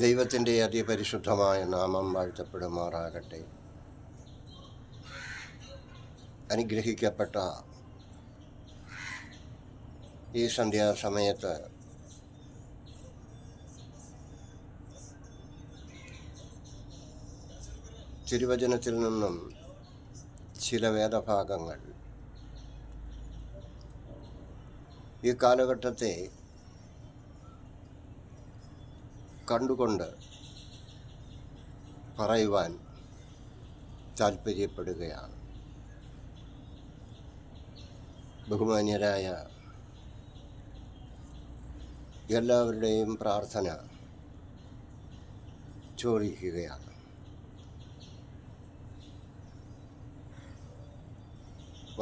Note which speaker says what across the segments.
Speaker 1: ദൈവത്തിൻ്റെ അതിപരിശുദ്ധമായ നാമം വാഴ്ത്തപ്പെടുമാറാകട്ടെ. അനുഗ്രഹിക്കപ്പെട്ട ഈ സന്ധ്യാസമയത്ത് തിരുവചനത്തിൽ നിന്നും ചില വേദഭാഗങ്ങൾ ഈ കാലഘട്ടത്തെ കണ്ടുകൊണ്ട് പറയുവാൻ താൽപ്പര്യപ്പെടുകയാണ്. ബഹുമാന്യരായ എല്ലാവരുടെയും പ്രാർത്ഥന ചോദിക്കുകയാണ്.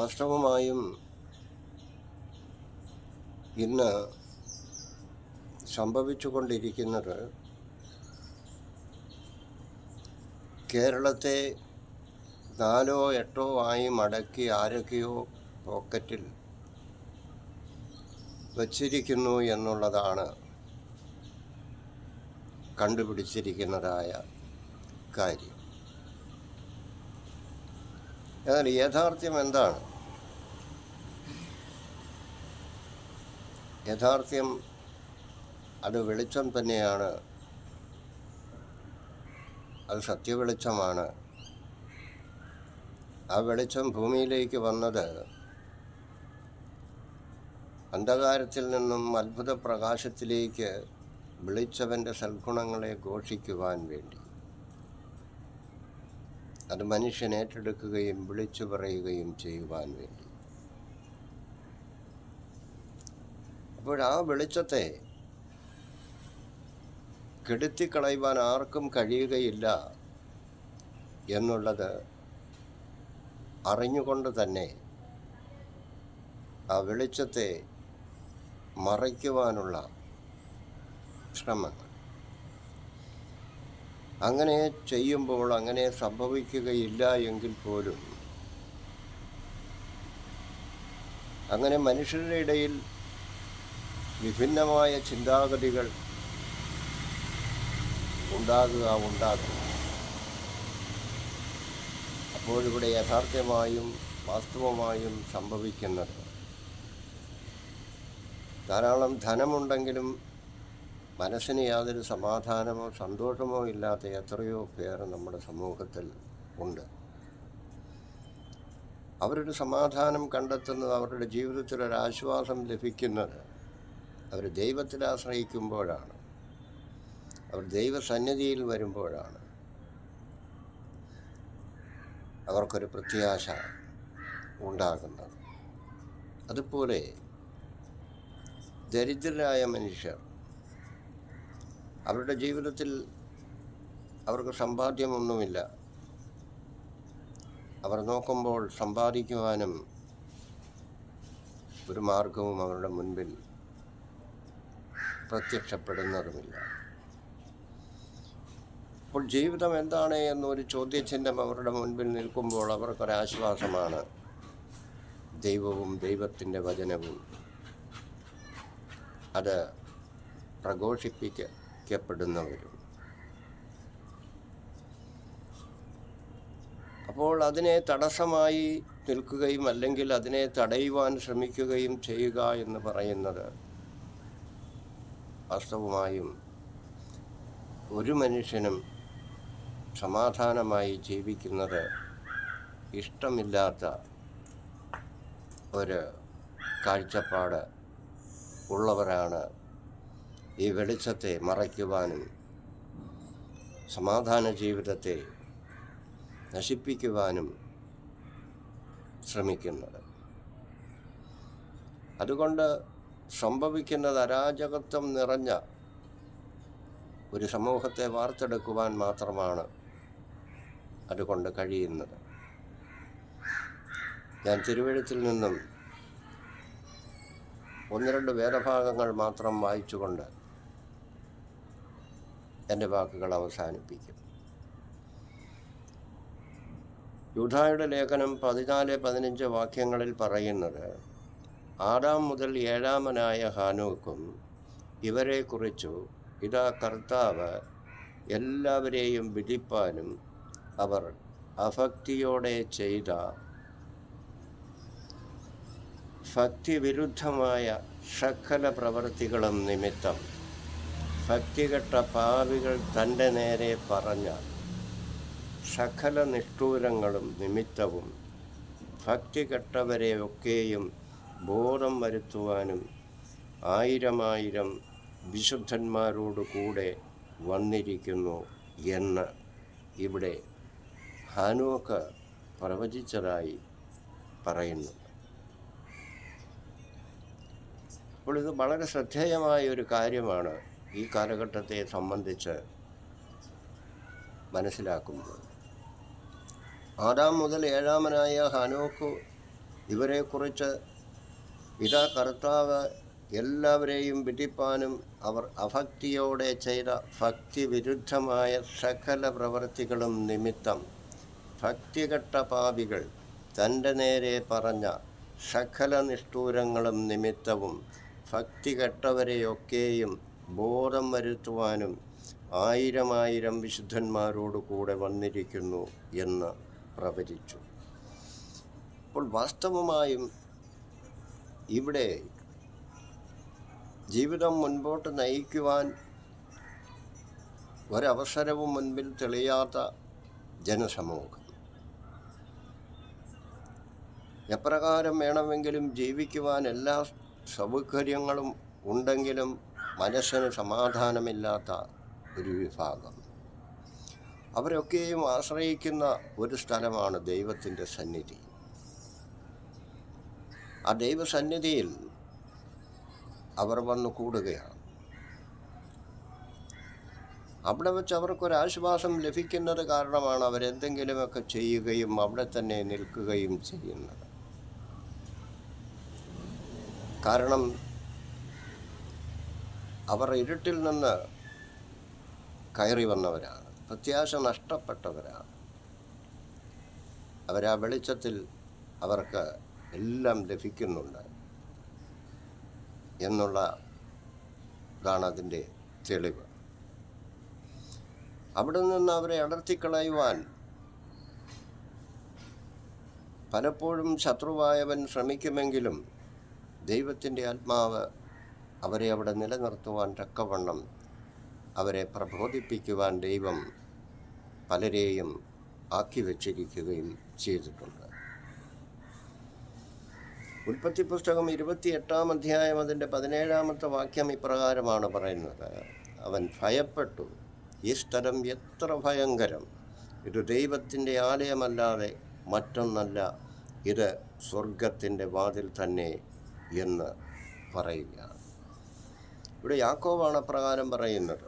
Speaker 1: വാസ്തവമായും ഇന്ന് സംഭവിച്ചുകൊണ്ടിരിക്കുന്നത് കേരളത്തെ 4 8 ആയി മടക്കി ആരൊക്കെയോ പോക്കറ്റിൽ വച്ചിരിക്കുന്നു എന്നുള്ളതാണ് കണ്ടുപിടിച്ചിരിക്കുന്നതായ കാര്യം. എന്നാൽ യാഥാർത്ഥ്യം എന്താണ്? യാഥാർത്ഥ്യം അത് വെളിച്ചം തന്നെയാണ്. അത് സത്യവെളിച്ചമാണ്. ആ വെളിച്ചം ഭൂമിയിലേക്ക് വന്നത് അന്ധകാരത്തിൽ നിന്നും അത്ഭുത പ്രകാശത്തിലേക്ക് വിളിച്ചവൻ്റെ സൽഗുണങ്ങളെ ഘോഷിക്കുവാൻ വേണ്ടി. അത് മനുഷ്യൻ ഏറ്റെടുക്കുകയും വിളിച്ചു പറയുകയും ചെയ്യുവാൻ വേണ്ടി. അപ്പോൾ ആ വെളിച്ചത്തെ കെടുത്തിക്കളയുവാൻ ആർക്കും കഴിയുകയില്ല എന്നുള്ളത് അറിഞ്ഞുകൊണ്ട് തന്നെ ആ വെളിച്ചത്തെ മറയ്ക്കുവാനുള്ള ശ്രമങ്ങൾ. അങ്ങനെ ചെയ്യുമ്പോൾ അങ്ങനെ സംഭവിക്കുകയില്ല എങ്കിൽ പോലും അങ്ങനെ മനുഷ്യരുടെ ഇടയിൽ വിഭിന്നമായ ചിന്താഗതികൾ ഉണ്ടാകും. അപ്പോഴിവിടെ യഥാർത്ഥമായും വാസ്തവമായും സംഭവിക്കുന്നത് ധാരാളം ധനമുണ്ടെങ്കിലും മനസ്സിന് യാതൊരു സമാധാനമോ സന്തോഷമോ ഇല്ലാത്ത എത്രയോ പേർ നമ്മുടെ സമൂഹത്തിൽ ഉണ്ട്. അവരൊരു സമാധാനം കണ്ടെത്തുന്നത്, അവരുടെ ജീവിതത്തിലൊരാശ്വാസം ലഭിക്കുന്നത് അവർ ദൈവത്തിൽ ആശ്രയിക്കുമ്പോഴാണ്, അവർ ദൈവസന്നിധിയിൽ വരുമ്പോഴാണ്. അവർക്കൊരു പ്രത്യാശ ഉണ്ടാകുന്നത്. അതുപോലെ ദരിദ്രരായ മനുഷ്യർ, അവരുടെ ജീവിതത്തിൽ അവർക്ക് സമ്പാദ്യമൊന്നുമില്ല. അവർ നോക്കുമ്പോൾ സമ്പാദിക്കുവാനും ഒരു മാർഗവും അവരുടെ മുൻപിൽ പ്രത്യക്ഷപ്പെടുന്നതുമില്ല. അപ്പോൾ ജീവിതം എന്താണ് എന്നൊരു ചോദ്യചിഹ്നം അവരുടെ മുൻപിൽ നിൽക്കുമ്പോൾ അവർക്കൊരാശ്വാസമാണ് ദൈവവും ദൈവത്തിൻ്റെ വചനവും. അത് പ്രഘോഷിപ്പിക്കപ്പെടുന്നവരും. അപ്പോൾ അതിനെ തടസ്സമായി നിൽക്കുകയും അല്ലെങ്കിൽ അതിനെ തടയുവാൻ ശ്രമിക്കുകയും ചെയ്യുക എന്ന് പറയുന്നത് വാസ്തവമായും ഒരു മനുഷ്യനും സമാധാനമായി ജീവിക്കുന്നത് ഇഷ്ടമില്ലാത്ത ഒരു കാഴ്ചപ്പാട് ഉള്ളവരാണ് ഈ വെളിച്ചത്തെ മറയ്ക്കുവാനും സമാധാന ജീവിതത്തെ നശിപ്പിക്കുവാനും ശ്രമിക്കുന്നത്. അതുകൊണ്ട് സംഭവിക്കുന്നത് അരാജകത്വം നിറഞ്ഞ ഒരു സമൂഹത്തെ വാർത്തെടുക്കുവാൻ മാത്രമാണ് അതുകൊണ്ട് കഴിയുന്നത്. ഞാൻ തിരുവെഴുത്തിൽ നിന്നും 1-2 വേദഭാഗങ്ങൾ മാത്രം വായിച്ചുകൊണ്ട് എൻ്റെ വാക്കുകൾ അവസാനിപ്പിക്കും. യൂദായുടെ ലേഖനം 14-15 വാക്യങ്ങളിൽ പറയുന്നത്, ആദാം മുതൽ 7-മനായ ഹാനോക്കും ഇവരെക്കുറിച്ചു ഇതാ കർത്താവ് എല്ലാവരെയും വിധിപ്പാനും അവർ അഭക്തിയോടെ ചെയ്ത ഭക്തിവിരുദ്ധമായ സകല പ്രവൃത്തികളും നിമിത്തം ഭക്തികെട്ട പാപികൾ തൻ്റെ നേരെ പറഞ്ഞ സകല നിഷ്ഠൂരങ്ങളും നിമിത്തവും ഭക്തികെട്ടവരെയൊക്കെയും ബോധം വരുത്തുവാനും 1000 വിശുദ്ധന്മാരോട് കൂടെ വന്നിരിക്കുന്നു എന്ന് ഇവിടെ ഹാനോക്ക് പ്രവചിച്ചതായി പറയുന്നു. അപ്പോൾ ഇത് വളരെ ശ്രദ്ധേയമായ ഒരു കാര്യമാണ് ഈ കാലഘട്ടത്തെ സംബന്ധിച്ച് മനസ്സിലാക്കുമ്പോൾ. ആദാം മുതൽ 7-മനായ ഹാനോക്ക് ഇവരെക്കുറിച്ച് ഇതാ കർത്താവ് എല്ലാവരെയും വിധിപ്പാനും അവർ അഭക്തിയോടെ ചെയ്ത ഭക്തിവിരുദ്ധമായ സകല പ്രവൃത്തികളും നിമിത്തം ഭക്തികെട്ട പാപികൾ തൻ്റെ നേരെ പറഞ്ഞ സകല നിഷ്ഠൂരങ്ങളും നിമിത്തവും ഭക്തികെട്ടവരെയൊക്കെയും ബോധം വരുത്തുവാനും 1000 വിശുദ്ധന്മാരോട് കൂടെ വന്നിരിക്കുന്നു എന്ന് പ്രവചിച്ചു. അപ്പോൾ വാസ്തവമായും ഇവിടെ ജീവിതം മുൻപോട്ട് നയിക്കുവാൻ ഒരവസരവും മുൻപിൽ തെളിയാത്ത ജനസമൂഹം, എപ്രകാരം വേണമെങ്കിലും ജീവിക്കുവാൻ എല്ലാ സൗകര്യങ്ങളും ഉണ്ടെങ്കിലും മനസ്സിന് സമാധാനമില്ലാത്ത ഒരു വിഭാഗം, അവരൊക്കെയും ആശ്രയിക്കുന്ന ഒരു സ്ഥലമാണ് ദൈവത്തിൻ്റെ സന്നിധി. ആ ദൈവസന്നിധിയിൽ അവർ വന്നു കൂടുകയാണ്. അവിടെ വെച്ച് അവർക്കൊരാശ്വാസം ലഭിക്കുന്നത് കാരണമാണ് അവരെന്തെങ്കിലുമൊക്കെ ചെയ്യുകയും അവിടെ തന്നെ നിൽക്കുകയും ചെയ്യുന്നത്. കാരണം അവർ ഇരുട്ടിൽ നിന്ന് കയറി വന്നവരാണ്, പ്രത്യാശ നഷ്ടപ്പെട്ടവരാണ്. അവരാ വെളിച്ചത്തിൽ അവർക്ക് എല്ലാം ലഭിക്കുന്നുണ്ട് എന്നുള്ളതാണ് അതിൻ്റെ തെളിവ്. അവിടെ നിന്ന് അവരെ അടർത്തിക്കളയുവാൻ പലപ്പോഴും ശത്രുവായവൻ ശ്രമിക്കുമെങ്കിലും ദൈവത്തിൻ്റെ ആത്മാവ് അവരെ അവിടെ നിലനിർത്തുവാൻ തക്കവണ്ണം അവരെ പ്രബോധിപ്പിക്കുവാൻ ദൈവം പലരെയും ആക്കി വച്ചിരിക്കുകയും ചെയ്തിട്ടുണ്ട്. ഉൽപ്പത്തി പുസ്തകം 28-ാം അധ്യായം അതിൻ്റെ 17-ാമത്തെ വാക്യം ഇപ്രകാരമാണ് പറയുന്നത്: അവൻ ഭയപ്പെട്ടു, ഈ സ്ഥലം എത്ര ഭയങ്കരം, ഇത് ദൈവത്തിൻ്റെ ആലയമല്ലാതെ മറ്റൊന്നല്ല, ഇത് സ്വർഗത്തിൻ്റെ വാതിൽ തന്നെ എന്ന് പറയുകയാണ്. ഇവിടെ യാക്കോബാണ് അപ്രകാരം പറയുന്നത്.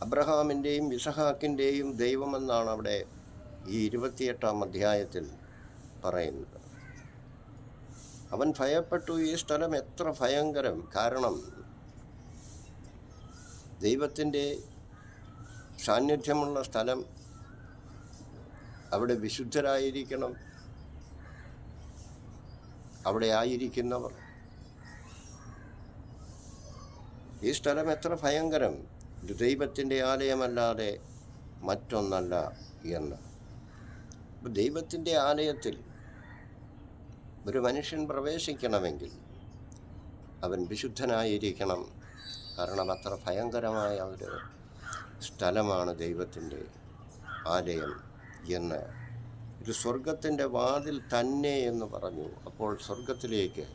Speaker 1: അബ്രഹാമിൻ്റെയും ഇസഹാക്കിൻ്റെയും ദൈവമെന്നാണ് അവിടെ ഈ 28-ാം അധ്യായത്തിൽ പറയുന്നത്. അവൻ ഭയപ്പെട്ടു, ഈ സ്ഥലം എത്ര ഭയങ്കരം. കാരണം ദൈവത്തിൻ്റെ സാന്നിധ്യമുള്ള സ്ഥലം, അവിടെ വിശുദ്ധരായിരിക്കണം, അവിടെ ആയിരിക്കുന്നവർ. ഈ സ്ഥലം എത്ര ഭയങ്കരം, ഇത് ദൈവത്തിൻ്റെ ആലയമല്ലാതെ മറ്റൊന്നല്ല എന്ന്. ദൈവത്തിൻ്റെ ആലയത്തിൽ ഒരു മനുഷ്യൻ പ്രവേശിക്കണമെങ്കിൽ അവൻ വിശുദ്ധനായിരിക്കണം. കാരണം അത്ര ഭയങ്കരമായ ഒരു സ്ഥലമാണ് ദൈവത്തിൻ്റെ ആലയം എന്ന്. ഇത് സ്വർഗത്തിൻ്റെ വാതിൽ തന്നെ എന്ന് പറഞ്ഞു. അപ്പോൾ സ്വർഗത്തിലേക്ക്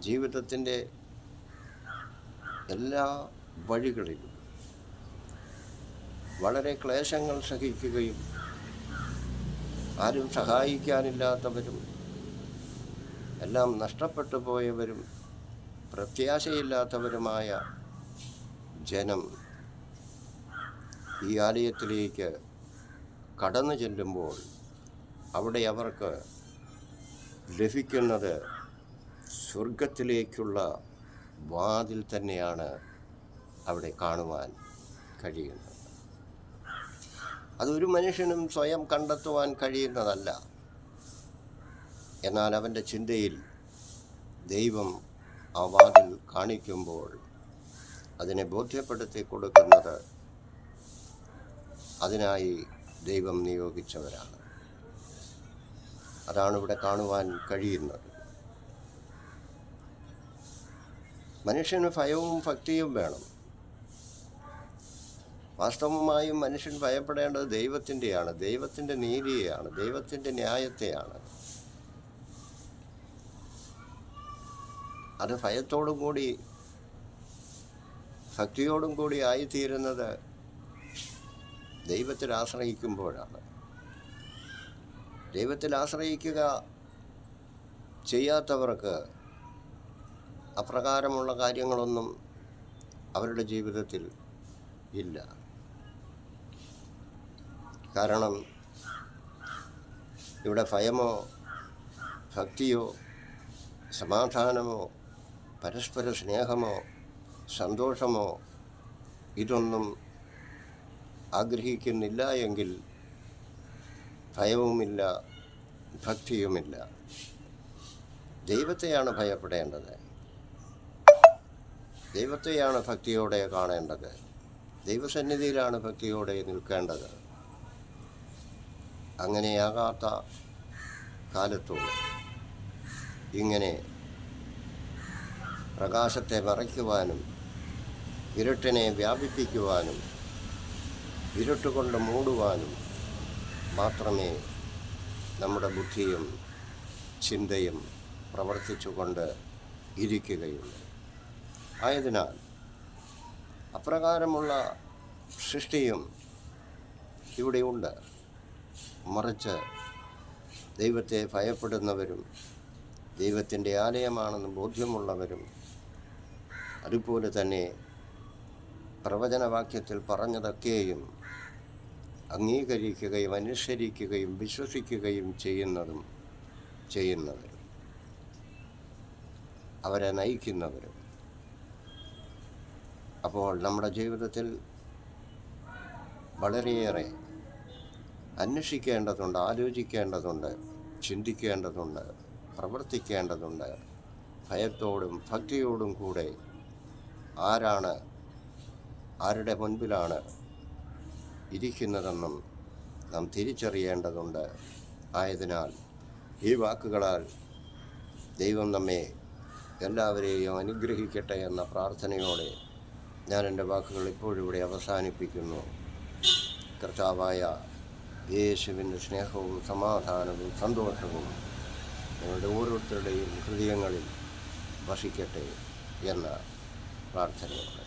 Speaker 1: ജീവിതത്തിൻ്റെ എല്ലാ വഴികളിലും വളരെ ക്ലേശങ്ങൾ സഹിക്കുകയും ആരും സഹായിക്കാനില്ലാത്തവരും എല്ലാം നഷ്ടപ്പെട്ടു പോയവരും പ്രത്യാശയില്ലാത്തവരുമായ ജനം ഈ ആലയത്തിലേക്ക് കടന്നു ചെല്ലുമ്പോൾ അവിടെ അവർക്ക് ലഭിക്കുന്നത് സ്വർഗത്തിലേക്കുള്ള വാതിൽ തന്നെയാണ് അവിടെ കാണുവാൻ കഴിയുന്നത്. അതൊരു മനുഷ്യനും സ്വയം കണ്ടെത്തുവാൻ കഴിയുന്നതല്ല. എന്നാൽ അവൻ്റെ ചിന്തയിൽ ദൈവം ആ വാതിൽ കാണിക്കുമ്പോൾ അതിനെ ബോധ്യപ്പെടുത്തി കൊടുക്കുന്നത് അതിനായി ദൈവം നിയോഗിച്ചവരാണ്. അതാണ് ഇവിടെ കാണുവാൻ കഴിയുന്നത്. മനുഷ്യന് ഭയവും ഭക്തിയും വേണം. വാസ്തവമായും മനുഷ്യൻ ഭയപ്പെടേണ്ടത് ദൈവത്തിൻ്റെയാണ്, ദൈവത്തിൻ്റെ നീതിയെയാണ്, ദൈവത്തിൻ്റെ ന്യായത്തെയാണ്. അത് ഭയത്തോടും കൂടി ഭക്തിയോടും കൂടി ആയിത്തീരുന്നത് ദൈവത്തിൽ ആശ്രയിക്കുമ്പോഴാണ്. ദൈവത്തിൽ ആശ്രയിക്കുക ചെയ്യാത്തവർക്ക് അപ്രകാരമുള്ള കാര്യങ്ങളൊന്നും അവരുടെ ജീവിതത്തിൽ ഇല്ല. കാരണം ഇവിടെ ഭയമോ ഭക്തിയോ സമാധാനമോ പരസ്പര സ്നേഹമോ സന്തോഷമോ ഇതൊന്നും ആഗ്രഹിക്കുന്നില്ല എങ്കിൽ ഭയവുമില്ല, ഭക്തിയുമില്ല. ദൈവത്തെയാണ് ഭയപ്പെടേണ്ടത്, ദൈവത്തെയാണ് ഭക്തിയോടെ കാണേണ്ടത്, ദൈവസന്നിധിയിലാണ് ഭക്തിയോടെ നിൽക്കേണ്ടത്. അങ്ങനെയാകാത്ത കാലത്തോളം ഇങ്ങനെ പ്രകാശത്തെ മറയ്ക്കുവാനും ഇരുട്ടിനെ വ്യാപിപ്പിക്കുവാനും ഇരുട്ടുകൊണ്ട് മൂടുവാനും മാത്രമേ നമ്മുടെ ബുദ്ധിയും ചിന്തയും പ്രവർത്തിച്ചുകൊണ്ട് ഇരിക്കുകയുള്ളൂ. ആയതിനാൽ അപ്രകാരമുള്ള സൃഷ്ടിയും ഇവിടെയുണ്ട്. മറിച്ച് ദൈവത്തെ ഭയപ്പെടുന്നവരും ദൈവത്തിൻ്റെ ആലയമാണെന്ന് ബോധ്യമുള്ളവരും അതുപോലെ തന്നെ പ്രവചനവാക്യത്തിൽ പറഞ്ഞതൊക്കെയും അംഗീകരിക്കുകയും അനുസരിക്കുകയും വിശ്വസിക്കുകയും ചെയ്യുന്നവരും അവരെ നയിക്കുന്നവരും. അപ്പോൾ നമ്മുടെ ജീവിതത്തിൽ വളരെയേറെ അന്വേഷിക്കേണ്ടതുണ്ട്, ആലോചിക്കേണ്ടതുണ്ട്, ചിന്തിക്കേണ്ടതുണ്ട്, പ്രവർത്തിക്കേണ്ടതുണ്ട്. ഭയത്തോടും ഭക്തിയോടും കൂടെ ആരാണ് ആരുടെ മുൻപിലാണ് ഇരിക്കുന്നതെന്നും നാം തിരിച്ചറിയേണ്ടതുണ്ട്. ആയതിനാൽ ഈ വാക്കുകളാൽ ദൈവം നമ്മെ എല്ലാവരെയും അനുഗ്രഹിക്കട്ടെ എന്ന പ്രാർത്ഥനയോടെ ഞാൻ എൻ്റെ വാക്കുകൾ ഇപ്പോഴിവിടെ അവസാനിപ്പിക്കുന്നു. കർത്താവായ യേശുവിൻ്റെ സ്നേഹവും സമാധാനവും സന്തോഷവും നിങ്ങളുടെ ഓരോരുത്തരുടെയും ഹൃദയങ്ങളിൽ വസിക്കട്ടെ എന്ന പ്രാർത്ഥനയോടെ